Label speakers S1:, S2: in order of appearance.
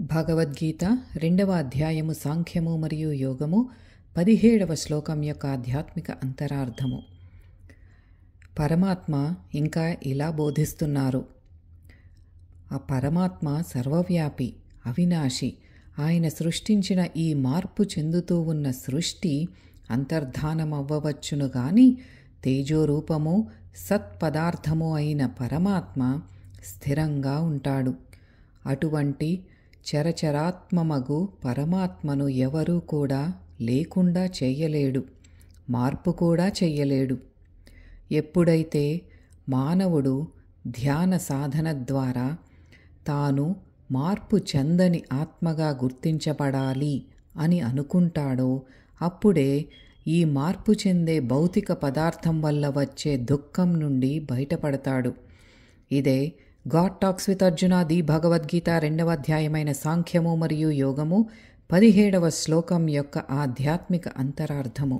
S1: భగవద్గీత 2వ అధ్యాయము సాంఖ్యము మరియు యోగము 17వ శ్లోకం యొక్క ఆధ్యాత్మిక అంతరార్థము. పరమాత్మ ఇంకా ఇలా బోధిస్తున్నారు. ఆ పరమాత్మ సర్వవ్యాపి, అవినాశి. ఆయన సృష్టించిన ఈ మార్పు చెందుతూ ఉన్న సృష్టి అంతర్ధానమవ్వవచ్చును గాని తేజోరూపము సత్పదార్థము అయిన పరమాత్మ స్థిరంగా ఉంటాడు. అటువంటి చరచరాత్మమగు పరమాత్మను ఎవరూ కూడా లేకుండా చెయ్యలేడు, మార్పు కూడా చెయ్యలేడు. ఎప్పుడైతే మానవుడు ధ్యాన సాధన ద్వారా తాను మార్పు చెందని ఆత్మగా గుర్తించబడాలి అని అనుకుంటాడో అప్పుడే ఈ మార్పు చెందే భౌతిక పదార్థం వల్ల వచ్చే దుఃఖం నుండి బయటపడతాడు. ఇదే God talks with Arjuna the Bhagavad Gita 2వ అధ్యాయమైన సాంఖ్యము మరియు యోగము 17వ శ్లోకం యొక్క ఆధ్యాత్మిక అంతరార్థము.